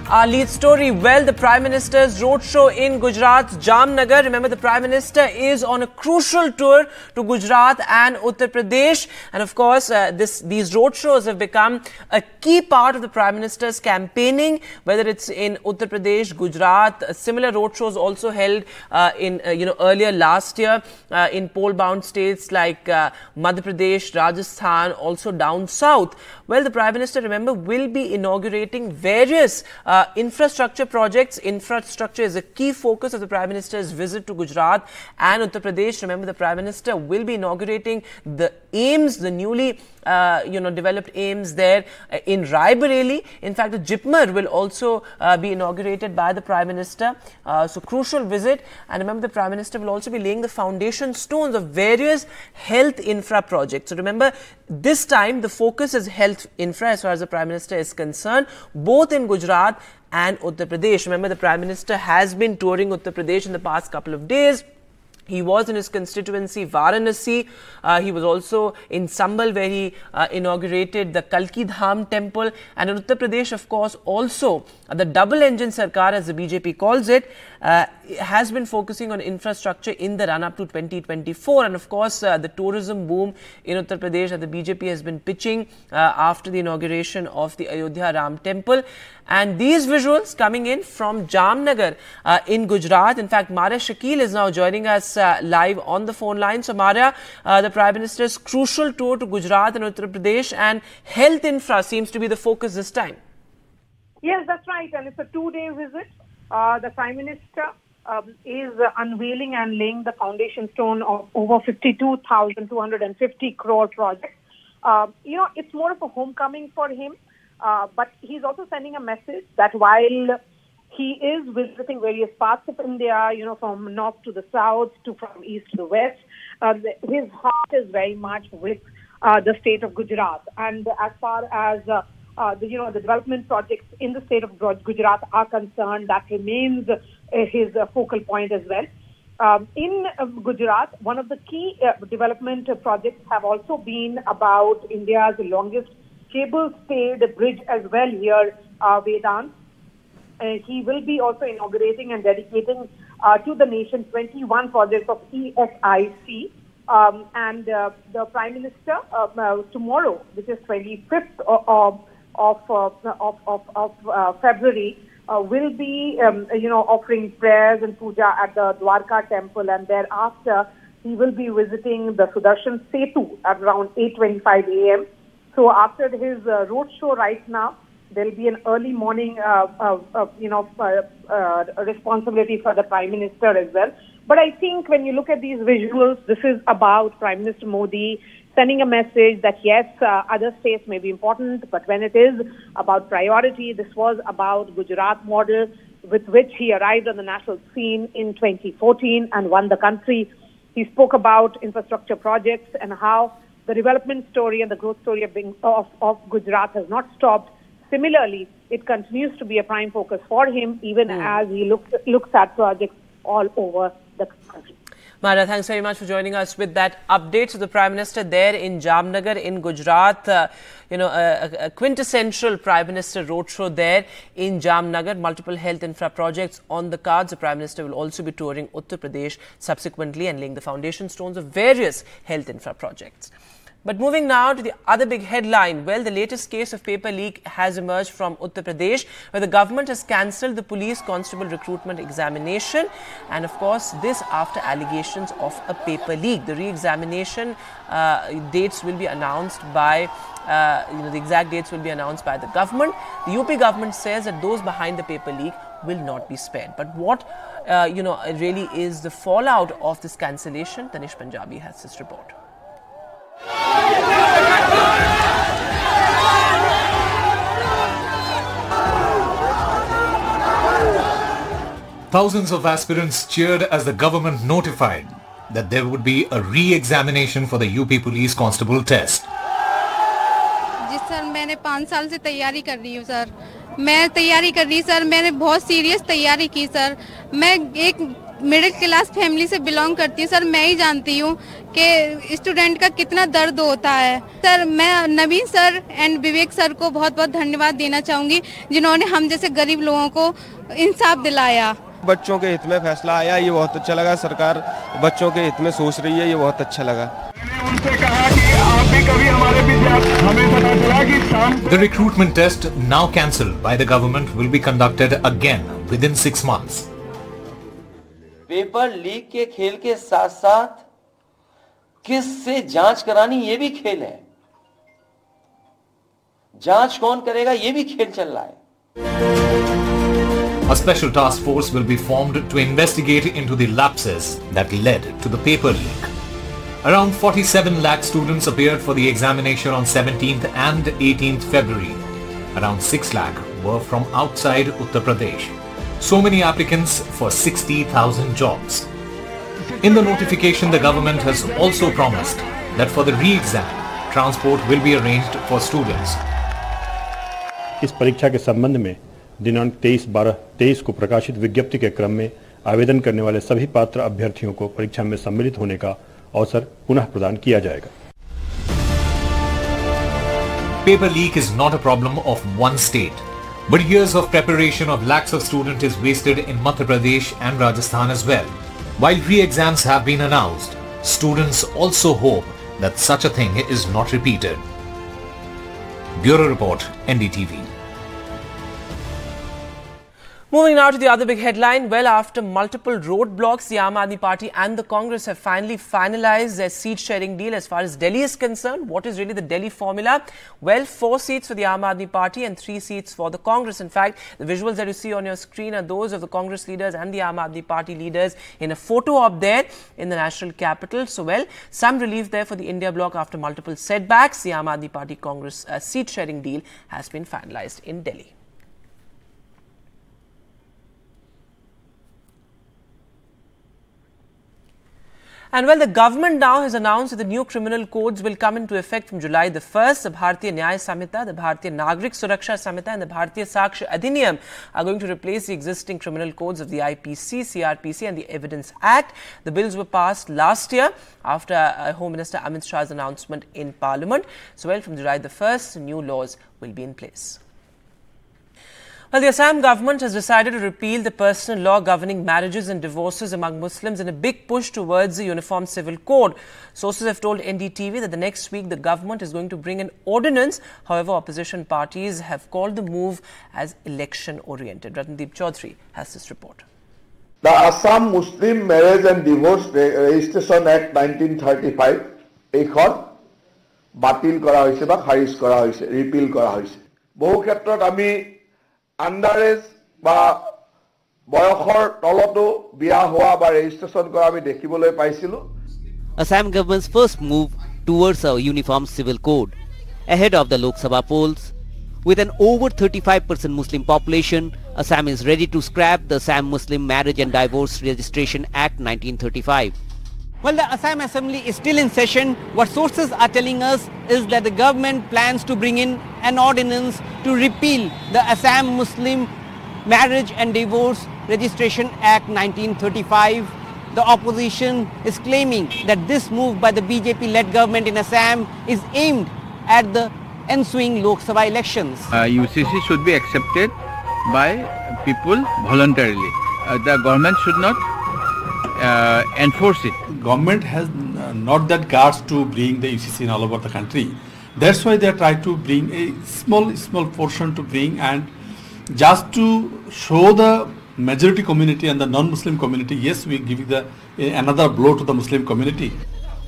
Our lead story, well, the Prime Minister's roadshow in Gujarat, Jamnagar. Remember, the Prime Minister is on a crucial tour to Gujarat and Uttar Pradesh. And of course, these roadshows have become a key part of the Prime Minister's campaigning, whether it's in Uttar Pradesh, Gujarat. Similar roadshows also held earlier last year in poll-bound states like Madhya Pradesh, Rajasthan, also down south. Well, the Prime Minister, remember, will be inaugurating various infrastructure projects. Infrastructure is a key focus of the Prime Minister's visit to Gujarat and Uttar Pradesh. Remember, the Prime Minister will be inaugurating the AIMS, the newly developed AIMS there in Raebareli. In fact, the Jipmer will also be inaugurated by the Prime Minister. So, crucial visit. And remember, the Prime Minister will also be laying the foundation stones of various health infra projects. So, remember, this time the focus is health infra as far as the Prime Minister is concerned, both in Gujarat and Uttar Pradesh. Remember, the Prime Minister has been touring Uttar Pradesh in the past couple of days. He was in his constituency, Varanasi. He was also in Sambal, where he inaugurated the Kalki Dham temple. And in Uttar Pradesh, of course, also the double-engine Sarkar, as the BJP calls it, has been focusing on infrastructure in the run-up to 2024. And of course, the tourism boom in Uttar Pradesh that the BJP has been pitching after the inauguration of the Ayodhya Ram temple. And these visuals coming in from Jamnagar in Gujarat. In fact, Maria Shakil is now joining us live on the phone line. So, Maria, the Prime Minister's crucial tour to Gujarat and Uttar Pradesh, and health infra seems to be the focus this time. Yes, that's right. And it's a two-day visit. The Prime Minister is unveiling and laying the foundation stone of over 52,250 crore project. It's more of a homecoming for him. But he's also sending a message that while he is visiting various parts of India, from north to the south, from east to the west, his heart is very much with the state of Gujarat. And as far as the development projects in the state of Gujarat are concerned, that remains his focal point as well. In Gujarat, one of the key development projects have also been about India's longest cable-stayed bridge as well here, Vedant. He will be also inaugurating and dedicating to the nation 21 projects of ESIC. And the Prime Minister tomorrow, which is 25th of February, will be offering prayers and puja at the Dwarka temple, and thereafter he will be visiting the Sudarshan Setu at around 8:25 a.m. So after his roadshow right now, there will be an early morning responsibility for the Prime Minister as well. But I think when you look at these visuals, this is about Prime Minister Modi sending a message that yes, other states may be important, but when it is about priority, this was about Gujarat model with which he arrived on the national scene in 2014 and won the country. He spoke about infrastructure projects and how the development story and the growth story of Gujarat has not stopped. Similarly, it continues to be a prime focus for him, even as he looks at projects all over the country. Mara, thanks very much for joining us with that update. So the Prime Minister there in Jamnagar in Gujarat, a quintessential Prime Minister roadshow there in Jamnagar. Multiple health infra projects on the cards. The Prime Minister will also be touring Uttar Pradesh subsequently and laying the foundation stones of various health infra projects. But moving now to the other big headline, well, the latest case of paper leak has emerged from Uttar Pradesh, where the government has cancelled the police constable recruitment examination. And of course, this after allegations of a paper leak. The re-examination dates will be announced by, the exact dates will be announced by the government. The UP government says that those behind the paper leak will not be spared. But what, really is the fallout of this cancellation? Tanish Punjabi has this report. Thousands of aspirants cheered as the government notified that there would be a re-examination for the UP Police Constable test. Ji sir, मैंने 5 साल से तैयारी कर रही हूँ sir. मैं तैयारी कर रही सर, मैंने बहुत सीरियस तैयारी की सर। मैं एक मिडिल क्लास फैमिली से बिलोंग करती हूँ सर, मैं ही जानती हूँ कि स्टूडेंट का कितना दर्द होता है। सर मैं नवीन सर एंड विवेक सर को बहुत बहुत धन्यवाद देना चाहूँगी जिन्होंने हम जैसे गरीब लोगों को इंसाफ दिलाया। बच्चों के हित में फैसला आया, ये बहुत अच्छा लगा। सरकार बच्चों के हित में सोच रही है, ये बहुत अच्छा लगा। उनसे कहा कि आप भी कभी हमारे विद्यार्थी, हमें पता चला कि शाम The recruitment test, now cancelled by the government, will be conducted again within 6 months. Paper leak के खेल के साथ साथ किससे जांच करानी ये भी खेल है। जांच कौन करेगा ये भी खेल चल रहा है। A special task force will be formed to investigate into the lapses that led to the paper leak. Around 47 lakh students appeared for the examination on 17th and 18th February. Around 6 lakh were from outside Uttar Pradesh. So many applicants for 60,000 jobs. In the notification, the government has also promised that for the re-exam, transport will be arranged for students. इस परीक्षा के संबंध में दिनांक 23/12/23 को प्रकाशित विज्ञप्ति के क्रम में आवेदन करने वाले सभी पात्र अभ्यर्थियों को परीक्षा में सम्मिलित होने का अवसर पुनः प्रदान किया जाएगा। Paper leak is not a problem of one state, but years of preparation of lakhs of students is wasted in Madhya Pradesh and Rajasthan as well. While re-exams have been announced, students also hope that such a thing is not repeated. Bureau Report, NDTV. Moving now to the other big headline. Well, after multiple roadblocks, the Aam Aadmi Party and the Congress have finally finalized their seat sharing deal as far as Delhi is concerned. What is really the Delhi formula? Well, 4 seats for the Aam Aadmi Party and 3 seats for the Congress. In fact, the visuals that you see on your screen are those of the Congress leaders and the Aam Aadmi Party leaders in a photo op there in the national capital. So, well, some relief there for the India bloc after multiple setbacks. The Aam Aadmi Party Congress seat sharing deal has been finalized in Delhi. And well, the government now has announced that the new criminal codes will come into effect from July the 1st. The Bharatiya Nyaya Samhita, the Bharatiya Nagrik Suraksha Samhita and the Bharatiya Sakshya Adhiniyam are going to replace the existing criminal codes of the IPC, CRPC and the Evidence Act. The bills were passed last year after Home Minister Amit Shah's announcement in Parliament. So, well, from July the 1st, new laws will be in place. Well, the Assam government has decided to repeal the personal law governing marriages and divorces among Muslims in a big push towards the Uniform Civil Code. Sources have told NDTV that the next week the government is going to bring an ordinance. However, opposition parties have called the move as election-oriented. Ratnadeep Chaudhary has this report. The Assam Muslim Marriage and Divorce Registration Act 1935 এইখন বাতিল কৰা হৈছে বা খাৰিজ কৰা হৈছে, repeal কৰা হৈছে। বহু ক্ষেত্ৰত আমি আন্ডারেজ বা বয়সৰ তলতো বিয়া হোৱা বা ৰেজিষ্ট্ৰেচন কৰা আমি দেখিবলৈ পাইছিলো। Assam government's first move towards a uniform civil code ahead of the Lok Sabha polls. With an over 35% Muslim population, Assam is ready to scrap the Assam Muslim Marriage and Divorce Registration Act 1935. Well, the Assam Assembly is still in session. What sources are telling us is that the government plans to bring in an ordinance to repeal the Assam Muslim Marriage and Divorce Registration Act 1935. The opposition is claiming that this move by the BJP-led government in Assam is aimed at the ensuing Lok Sabha elections. UCC should be accepted by people voluntarily. The government should not enforce it. Government has not that guards to bring the UCC in all over the country. That's why they try to bring a small portion to bring, and just to show the majority community and the non-Muslim community, yes, we give another blow to the Muslim community.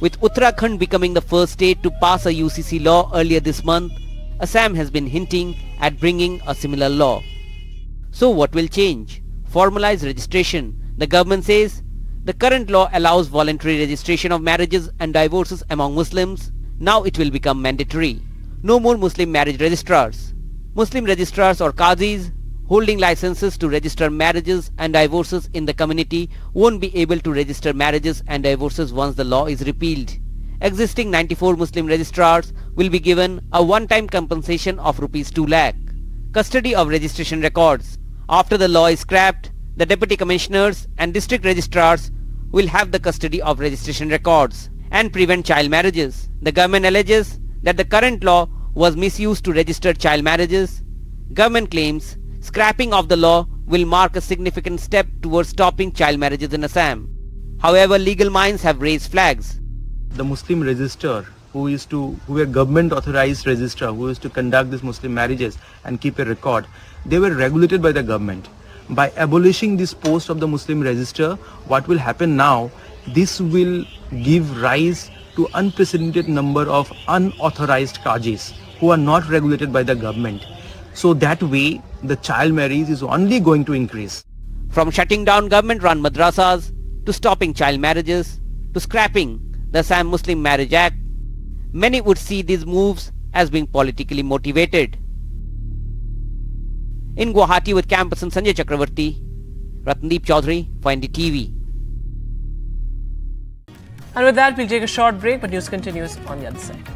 With Uttarakhand becoming the first state to pass a UCC law earlier this month, Assam has been hinting at bringing a similar law. So what will change? Formalized registration. The government says the current law allows voluntary registration of marriages and divorces among Muslims. Now it will become mandatory. No more Muslim marriage registrars. Muslim registrars or qazis holding licenses to register marriages and divorces in the community won't be able to register marriages and divorces once the law is repealed. Existing 94 Muslim registrars will be given a one-time compensation of Rs 2 lakh. Custody of registration records. After the law is scrapped, the deputy commissioners and district registrars will have the custody of registration records and prevent child marriages. The government alleges that the current law was misused to register child marriages. Government claims scrapping of the law will mark a significant step towards stopping child marriages in Assam. However, legal minds have raised flags. The Muslim register, who were government authorized register, who is to conduct these Muslim marriages and keep a record, they were regulated by the government. By abolishing this post of the Muslim register, what will happen now, this will give rise to unprecedented number of unauthorized qazis who are not regulated by the government. So that way, the child marriage is only going to increase. From shutting down government-run madrasas, to stopping child marriages, to scrapping the Assam Muslim Marriage Act, many would see these moves as being politically motivated. In Guwahati with campus and Sanjay Chakravarti, Ratndeep Chaudhary for NDTV. And with that, we'll take a short break, but news continues on the other side.